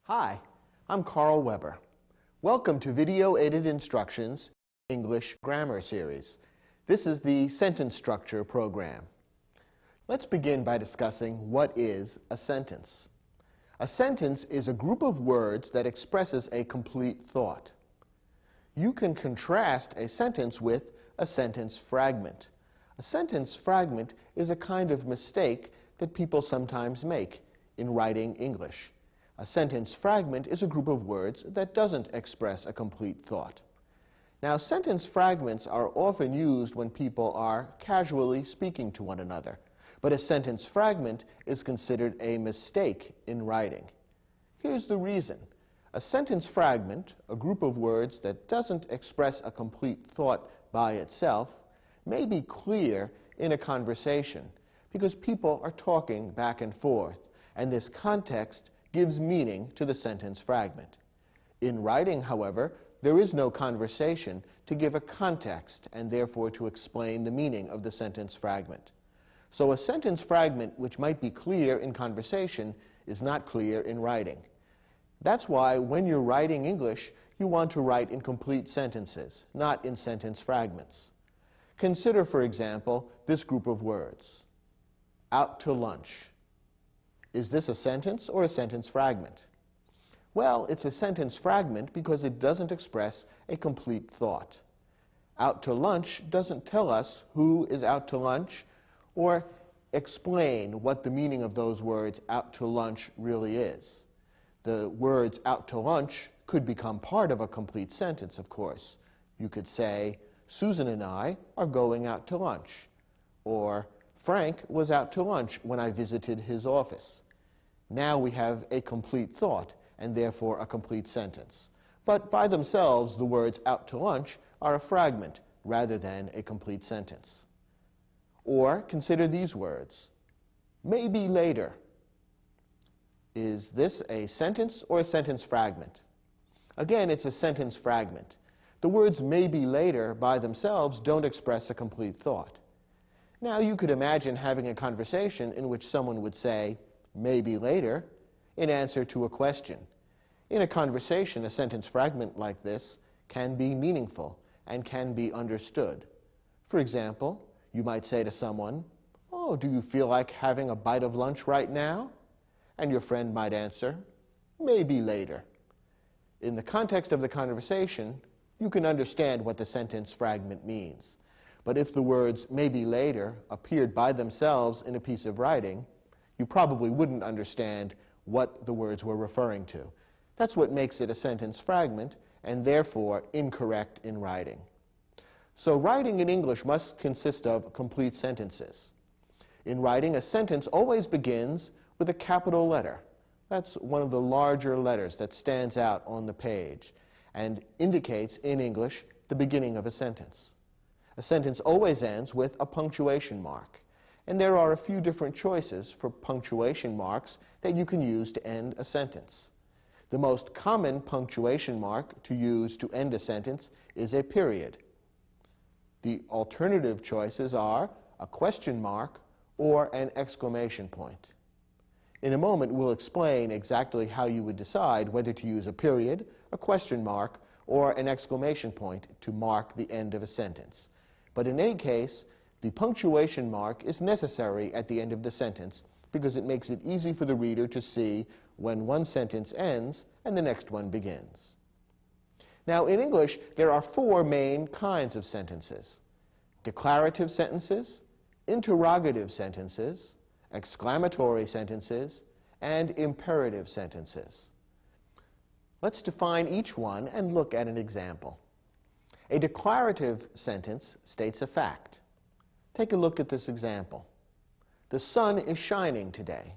Hi, I'm Karl Weber. Welcome to Video Aided Instructions English Grammar Series. This is the sentence structure program. Let's begin by discussing what is a sentence. A sentence is a group of words that expresses a complete thought. You can contrast a sentence with a sentence fragment. A sentence fragment is a kind of mistake that people sometimes make in writing English. A sentence fragment is a group of words that doesn't express a complete thought. Now, sentence fragments are often used when people are casually speaking to one another, but a sentence fragment is considered a mistake in writing. Here's the reason. A sentence fragment, a group of words that doesn't express a complete thought by itself, may be clear in a conversation because people are talking back and forth, and this context gives meaning to the sentence fragment. In writing, however, there is no conversation to give a context and therefore to explain the meaning of the sentence fragment. So a sentence fragment which might be clear in conversation is not clear in writing. That's why when you're writing English, you want to write in complete sentences, not in sentence fragments. Consider, for example, this group of words. Out to lunch. Is this a sentence or a sentence fragment? Well, it's a sentence fragment because it doesn't express a complete thought. Out to lunch doesn't tell us who is out to lunch or explain what the meaning of those words out to lunch really is. The words out to lunch could become part of a complete sentence, of course. You could say, Susan and I are going out to lunch, or Frank was out to lunch when I visited his office. Now we have a complete thought and therefore a complete sentence. But by themselves, the words out to lunch are a fragment rather than a complete sentence. Or consider these words. Maybe later. Is this a sentence or a sentence fragment? Again, it's a sentence fragment. The words maybe later by themselves don't express a complete thought. Now you could imagine having a conversation in which someone would say, maybe later, in answer to a question. In a conversation, a sentence fragment like this can be meaningful and can be understood. For example, you might say to someone, oh, do you feel like having a bite of lunch right now? And your friend might answer, maybe later. In the context of the conversation, you can understand what the sentence fragment means. But if the words maybe later appeared by themselves in a piece of writing, you probably wouldn't understand what the words were referring to. That's what makes it a sentence fragment and therefore incorrect in writing. So writing in English must consist of complete sentences. In writing, a sentence always begins with a capital letter. That's one of the larger letters that stands out on the page and indicates in English the beginning of a sentence. A sentence always ends with a punctuation mark. And there are a few different choices for punctuation marks that you can use to end a sentence. The most common punctuation mark to use to end a sentence is a period. The alternative choices are a question mark or an exclamation point. In a moment, we'll explain exactly how you would decide whether to use a period, a question mark, or an exclamation point to mark the end of a sentence. But in any case, the punctuation mark is necessary at the end of the sentence because it makes it easy for the reader to see when one sentence ends and the next one begins. Now, in English, there are four main kinds of sentences: declarative sentences, interrogative sentences, exclamatory sentences, and imperative sentences. Let's define each one and look at an example. A declarative sentence states a fact. Take a look at this example. The sun is shining today.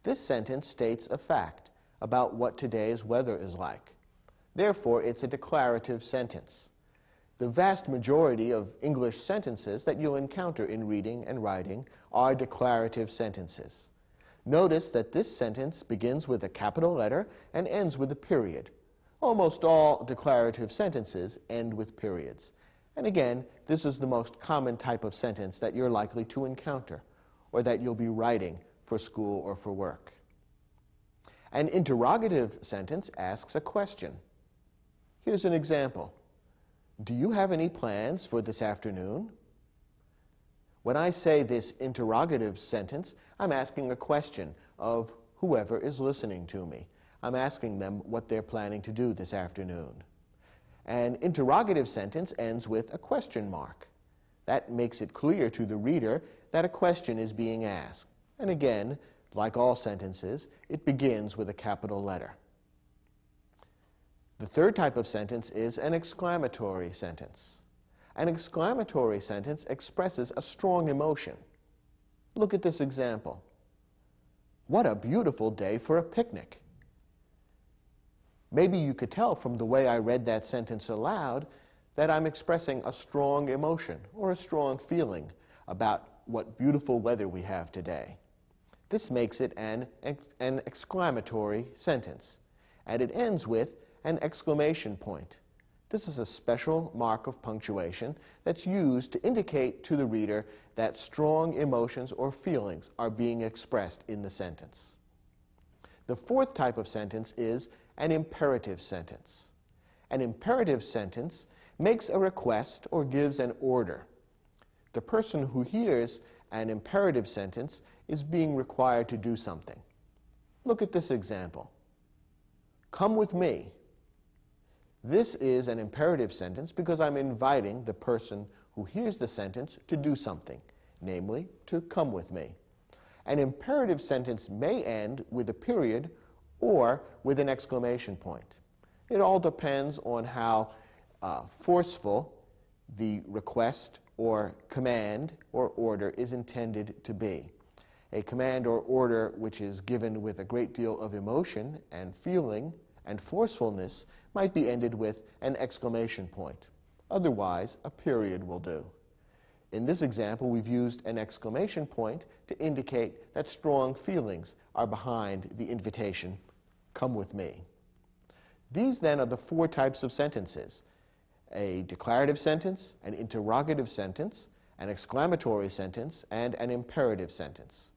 This sentence states a fact about what today's weather is like. Therefore, it's a declarative sentence. The vast majority of English sentences that you'll encounter in reading and writing are declarative sentences. Notice that this sentence begins with a capital letter and ends with a period. Almost all declarative sentences end with periods. And again, this is the most common type of sentence that you're likely to encounter or that you'll be writing for school or for work. An interrogative sentence asks a question. Here's an example. Do you have any plans for this afternoon? When I say this interrogative sentence, I'm asking a question of whoever is listening to me. I'm asking them what they're planning to do this afternoon. An interrogative sentence ends with a question mark. That makes it clear to the reader that a question is being asked. And again, like all sentences, it begins with a capital letter. The third type of sentence is an exclamatory sentence. An exclamatory sentence expresses a strong emotion. Look at this example. What a beautiful day for a picnic. Maybe you could tell from the way I read that sentence aloud that I'm expressing a strong emotion or a strong feeling about what beautiful weather we have today. This makes it an exclamatory sentence, and it ends with an exclamation point. This is a special mark of punctuation that's used to indicate to the reader that strong emotions or feelings are being expressed in the sentence. The fourth type of sentence is an imperative sentence. An imperative sentence makes a request or gives an order. The person who hears an imperative sentence is being required to do something. Look at this example. Come with me. This is an imperative sentence because I'm inviting the person who hears the sentence to do something, namely, to come with me. An imperative sentence may end with a period or with an exclamation point. It all depends on how forceful the request or command or order is intended to be. A command or order which is given with a great deal of emotion and feeling and forcefulness might be ended with an exclamation point. Otherwise, a period will do. In this example, we've used an exclamation point to indicate that strong feelings are behind the invitation, come with me. These then are the four types of sentences: a declarative sentence, an interrogative sentence, an exclamatory sentence, and an imperative sentence.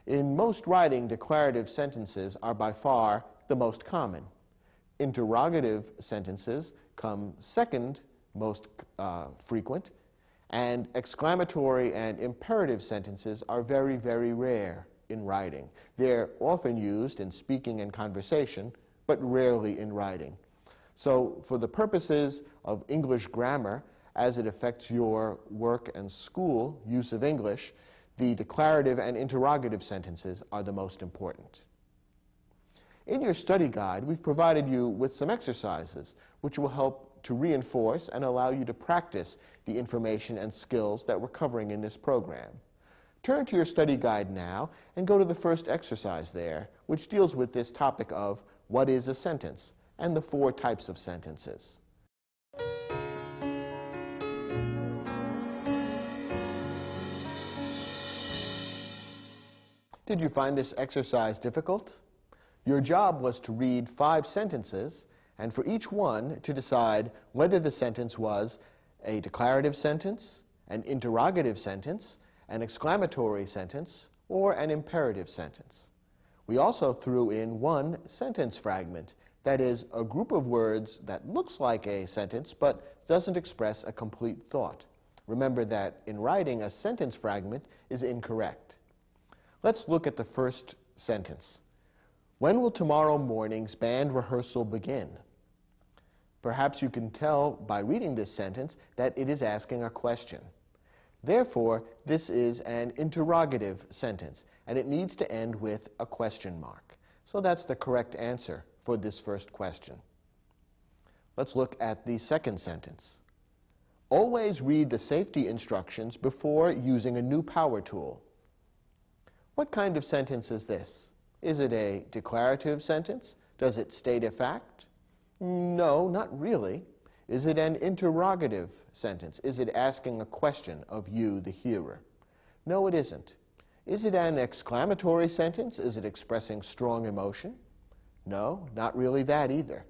In most writing, declarative sentences are by far the most common. Interrogative sentences come second most frequent, and exclamatory and imperative sentences are very, very rare in writing. They're often used in speaking and conversation, but rarely in writing. So for the purposes of English grammar, as it affects your work and school use of English, the declarative and interrogative sentences are the most important. In your study guide, we've provided you with some exercises which will help to reinforce and allow you to practice the information and skills that we're covering in this program. Turn to your study guide now and go to the first exercise there, which deals with this topic of what is a sentence and the four types of sentences. Did you find this exercise difficult? Your job was to read 5 sentences, and for each one to decide whether the sentence was a declarative sentence, an interrogative sentence, an exclamatory sentence, or an imperative sentence. We also threw in one sentence fragment, that is, a group of words that looks like a sentence but doesn't express a complete thought. Remember that in writing, a sentence fragment is incorrect. Let's look at the first sentence. When will tomorrow morning's band rehearsal begin? Perhaps you can tell by reading this sentence that it is asking a question. Therefore, this is an interrogative sentence, and it needs to end with a question mark. So that's the correct answer for this first question. Let's look at the second sentence. Always read the safety instructions before using a new power tool. What kind of sentence is this? Is it a declarative sentence? Does it state a fact? No, not really. Is it an interrogative sentence? Is it asking a question of you, the hearer? No, it isn't. Is it an exclamatory sentence? Is it expressing strong emotion? No, not really that either.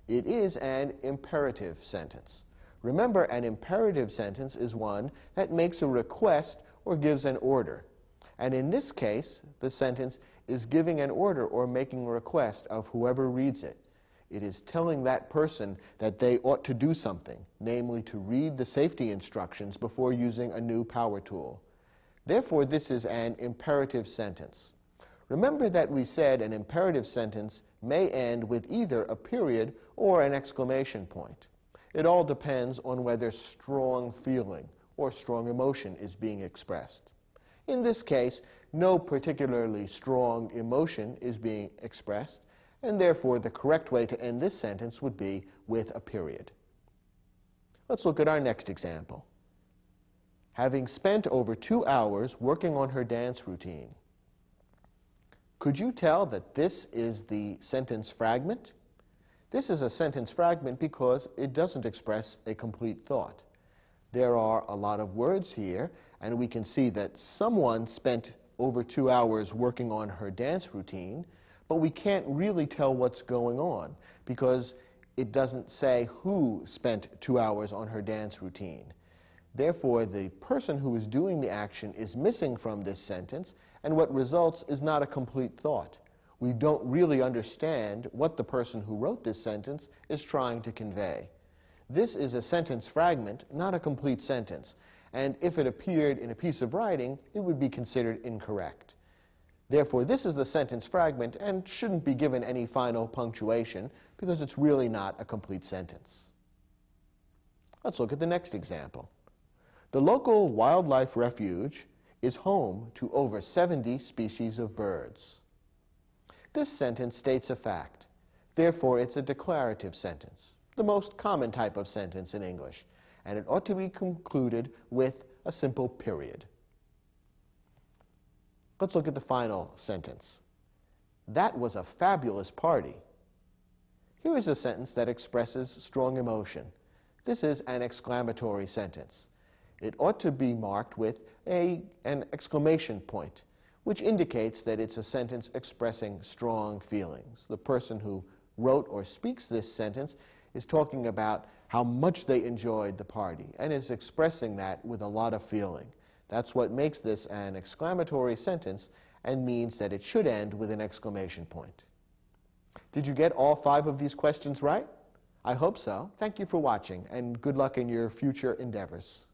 It is an imperative sentence. Remember, an imperative sentence is one that makes a request or gives an order. And in this case, the sentence is giving an order or making a request of whoever reads it. It is telling that person that they ought to do something, namely to read the safety instructions before using a new power tool. Therefore, this is an imperative sentence. Remember that we said an imperative sentence may end with either a period or an exclamation point. It all depends on whether strong feeling or strong emotion is being expressed. In this case, no particularly strong emotion is being expressed, and therefore the correct way to end this sentence would be with a period. Let's look at our next example. Having spent over 2 hours working on her dance routine. Could you tell that this is the sentence fragment? This is a sentence fragment because it doesn't express a complete thought. There are a lot of words here, and we can see that someone spent over 2 hours working on her dance routine, but we can't really tell what's going on because it doesn't say who spent 2 hours on her dance routine. Therefore, the person who is doing the action is missing from this sentence, and what results is not a complete thought. We don't really understand what the person who wrote this sentence is trying to convey. This is a sentence fragment, not a complete sentence, and if it appeared in a piece of writing, it would be considered incorrect. Therefore, this is the sentence fragment and shouldn't be given any final punctuation because it's really not a complete sentence. Let's look at the next example. The local wildlife refuge is home to over 70 species of birds. This sentence states a fact. Therefore, it's a declarative sentence, the most common type of sentence in English, and it ought to be concluded with a simple period. Let's look at the final sentence. That was a fabulous party. Here is a sentence that expresses strong emotion. This is an exclamatory sentence. It ought to be marked with an exclamation point, which indicates that it's a sentence expressing strong feelings. The person who wrote or speaks this sentence is talking about how much they enjoyed the party and is expressing that with a lot of feeling. That's what makes this an exclamatory sentence and means that it should end with an exclamation point. Did you get all 5 of these questions right? I hope so. Thank you for watching, and good luck in your future endeavors.